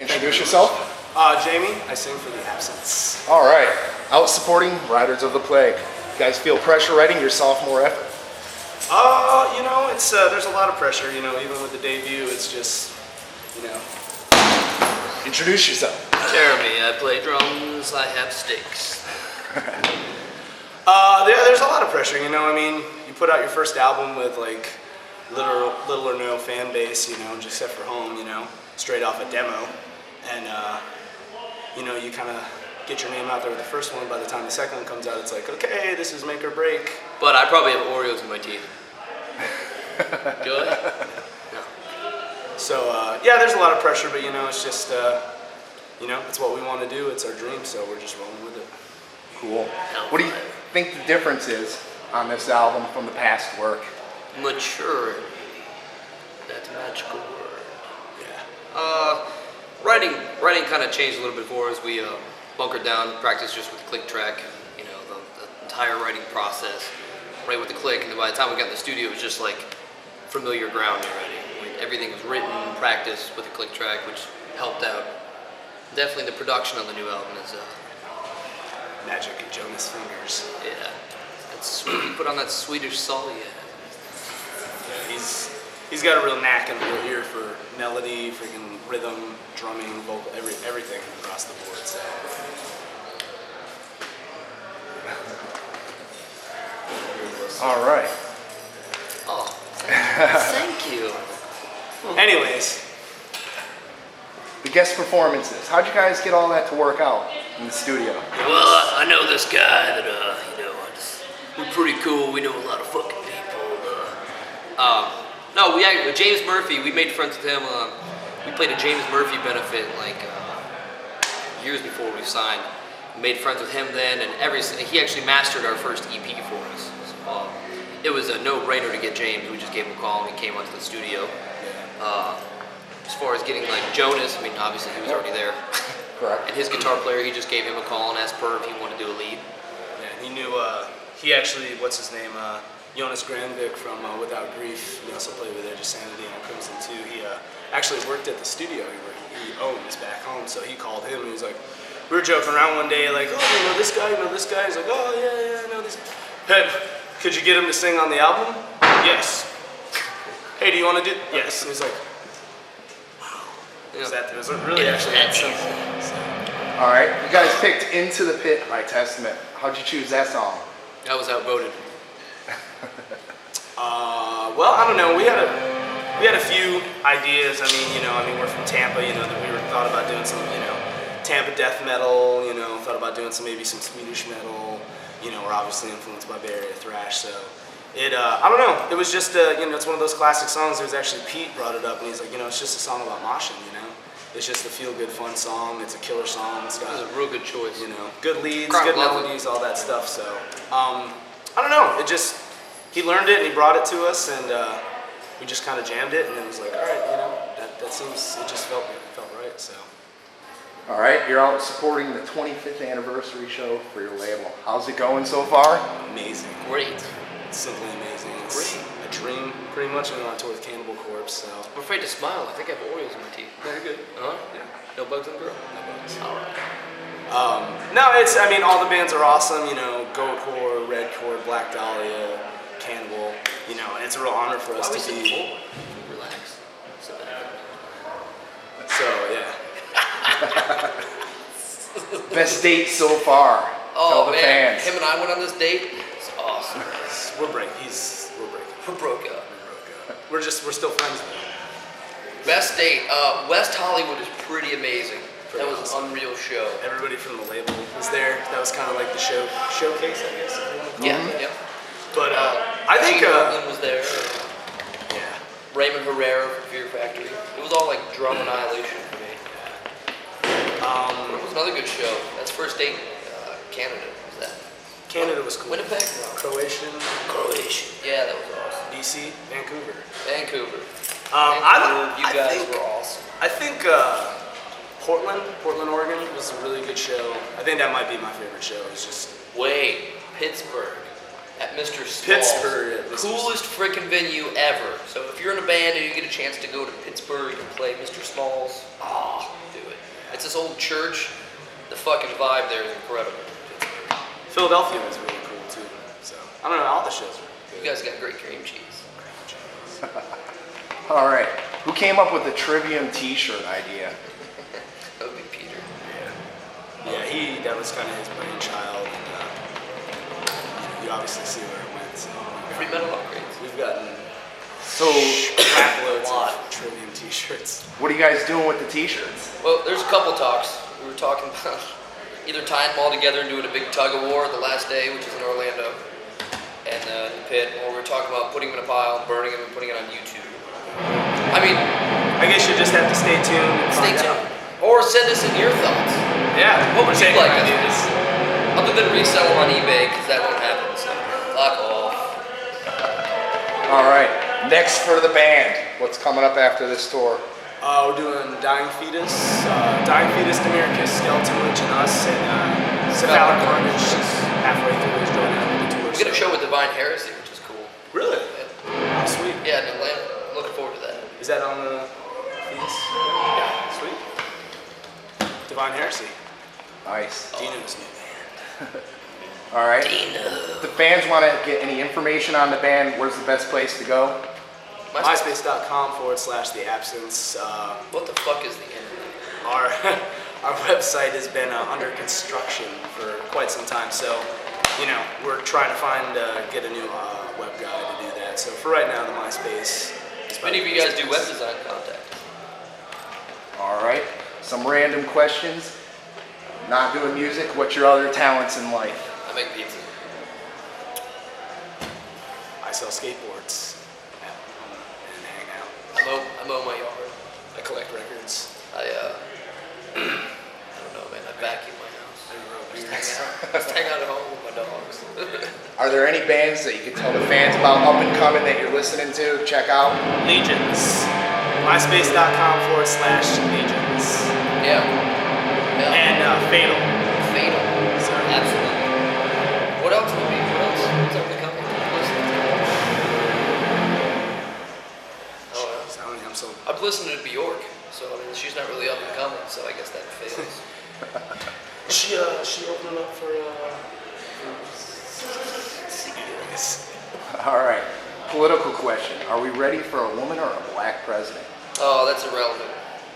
Introduce yourself. Jeramie, I sing for the Absence. All right. Out supporting Riders of the Plague. You guys feel pressure writing your sophomore effort? You know, it's there's a lot of pressure. You know, even with the debut, it's just, you know. Introduce yourself. Jeramie, I play drums. I have sticks. There's a lot of pressure. You know, I mean, you put out your first album with like little or no fan base. You know, just except for home. You know, straight off a demo, and you know, you kind of get your name out there with the first one. By the time the second one comes out, it's like, okay, this is make or break. But I probably have Oreos in my teeth. Good? No. So, yeah, there's a lot of pressure, but, you know, it's just, you know, it's what we want to do. It's our dream, so we're just rolling with it. Cool. What do you think the difference is on this album from the past work? Maturity. That's a magical word. Yeah. Writing kind of changed a little bit for us. We bunkered down, practiced just with the click track, you know, the entire writing process, right with the click, and then by the time we got in the studio, it was just like familiar ground already. Everything was written, practiced with the click track, which helped out. Definitely the production on the new album is Magic and Jonas Fingers. yeah, that's sweet. Put on that Swedish salt, yeah. Yeah, he's got a real knack and a real ear for melody, freaking rhythm, drumming, vocal, everything across the board. So. All right. Oh, thank you. Anyways. The guest performances. How'd you guys get all that to work out in the studio? Well, I know this guy that, you know, we're pretty cool. We know a lot of fucking people. No, with James Murphy, we made friends with him. We played a James Murphy benefit like years before we signed. We made friends with him then, and he actually mastered our first EP for us. So, it was a no-brainer to get James. We just gave him a call and he came onto the studio. As far as getting like Jonas, I mean, obviously he was already there. Correct. And his guitar player, he just gave him a call and asked Per if he wanted to do a lead. Yeah, he knew, he actually, what's his name, Jonas Grandvik from Without Grief, he also played with Edge of Sanity on Crimson too. He actually worked at the studio he owns back home, so he called him and he was like, we were joking around one day, like, oh, you know this guy, you know this guy? He's like, oh, yeah, I know this guy. Hey, could you get him to sing on the album? Yes. Hey, do you want to do? Yes. And he's like, Yeah. it was really actually that simple. So. All right. You guys picked Into the Pit by Testament. How'd you choose that song? I was outvoted. Well, I don't know. We had a few ideas. I mean, we're from Tampa. You know, that we thought about doing some, you know, Tampa death metal. You know, thought about doing maybe some Swedish metal. You know, we're obviously influenced by Bay Area thrash. So I don't know. It was just, you know, it's one of those classic songs. It was actually Pete brought it up, and he's like, you know, it's just a song about moshing. You know, it's just a feel-good, fun song. It's a killer song. It's got, That was a real good choice. you know, good leads, Crowd good loved it. melodies, all that stuff. So I don't know. He learned it and he brought it to us, and we just kind of jammed it, and it was like, all right, you know, that seems, it just felt right. So. All right. You're out supporting the 25th anniversary show for your label. How's it going so far? Amazing. Great. It's simply amazing. It's a dream, pretty much. I'm on tour with Cannibal Corpse, so. I'm afraid to smile. I think I have Oreos in my teeth. Very good. Yeah. No bugs on the grill? No bugs. All right. No, I mean, all the bands are awesome, you know, Goatcore, Redcore, Black Dahlia, Cannibal, you know, and it's a real honor for us to be. Relax. Sit back. So, yeah. Best date so far. Oh, Tell the man. fans. Him and I went on this date. It's awesome. We're broken. We're broke up. We're still friends though. Best date. West Hollywood is pretty amazing. That was an unreal show. Everybody from the label was there. That was kind of like the showcase, I guess. Yeah, yeah. But I think Gene Oakland was there. yeah. Raymond Herrera from Fear Factory. It was all like drum annihilation for me. It was another good show. That's first date. Canada was that. Canada was cool. Winnipeg? Croatian. Yeah, that was awesome. DC, Vancouver. Vancouver. I guys think, were awesome. I think Portland, Oregon was a really good show. I think that might be my favorite show. It's just Wait, Pittsburgh. at Mr. Smalls. Pittsburgh at Mr. Coolest freaking venue ever. So if you're in a band and you get a chance to go to Pittsburgh and play Mr. Smalls, do it. It's this old church. The fucking vibe there is incredible. Philadelphia was really cool too. So I don't know, all the shows are good. You guys got great cream cheese. All right. Who came up with the Trivium T-shirt idea? That would be Peter. Yeah, that was kind of his brainchild, and you obviously see where it went. So Free metal upgrades. we've gotten So, craploads Lot. of Trivium T-shirts. what are you guys doing with the T-shirts? Well, there's a couple talks. We were talking about either tying them all together and doing a big tug of war the last day, which is in Orlando, and in the pit, or we were talking about putting them in a pile, burning them, and putting it on YouTube. I mean, I guess you just have to stay tuned. And stay find tuned. out. Or send us in your thoughts. Yeah, What would we're you taking like us to ideas. do? Other than resell them on eBay, because that won't happen, so fuck off. All right. Next for the band. What's coming up after this tour? We're doing Dying Fetus, Demiricus, Skeleton Witch, and us, and Cephalic Carnage is halfway through his joining up with the tour. We got a show with Divine Heresy, which is cool. Really? Yeah, Oh, sweet. yeah, in Atlanta. Looking forward to that. Is that on the Fetus? Yeah, sweet. Divine Heresy. Nice. Dino's new band. All right. Dino. If the fans want to get any information on the band, where's the best place to go? MySpace.com/The Absence. What the fuck is the internet? Our website has been under construction for quite some time, so we're trying to get a new web guy to do that. So for right now, the MySpace. If any of you guys do web design, contact. All right. Some random questions. Not doing music. What's your other talents in life? I make pizza. I sell skateboards and hang out. I mow my yard. I collect records. I don't know, man. I vacuum my house. I grow Just beards. hang out at home with my dogs. Are there any bands that you can tell the fans about up and coming that you're listening to? Check out. Legions. MySpace.com/Legions. Yeah. And Fatal. Fatal. Sorry. Absolutely. What else would be? What's up and coming? I'm so. I've listened to Bjork, so I mean, she's not really up and coming, so I guess that fails. She opening up for CEOs. All right. Political question. Are we ready for a woman or a black president? Oh, that's irrelevant.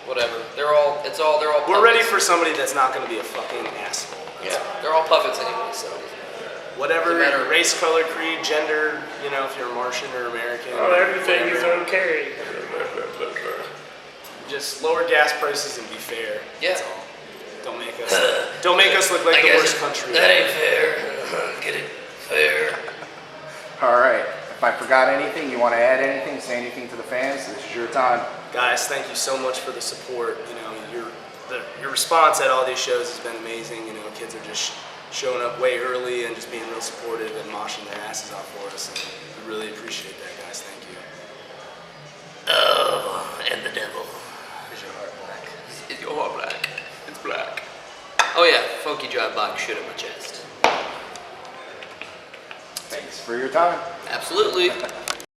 Whatever. They're all puppets. We're ready for somebody that's not going to be a fucking asshole. Yeah, they're all puppets anyway, so. Whatever Doesn't matter. race, color, creed, gender, if you're Martian or American. Everything is whatever. okay. Just lower gas prices and be fair. Yeah. That's all. Don't make us look like I the guess worst country. That ain't fair. Get it? Fair. All right. If I forgot anything, you want to add anything, say anything to the fans, this is your time. Guys, thank you so much for the support. Your response at all these shows has been amazing. Kids are just showing up way early and just being real supportive and moshing their asses off for us. And we really appreciate that, guys. Thank you. Oh, and the devil. Is your heart black? Is your heart black? It's black. Oh yeah, funky drive box shit in my chest. Thanks for your time. Absolutely.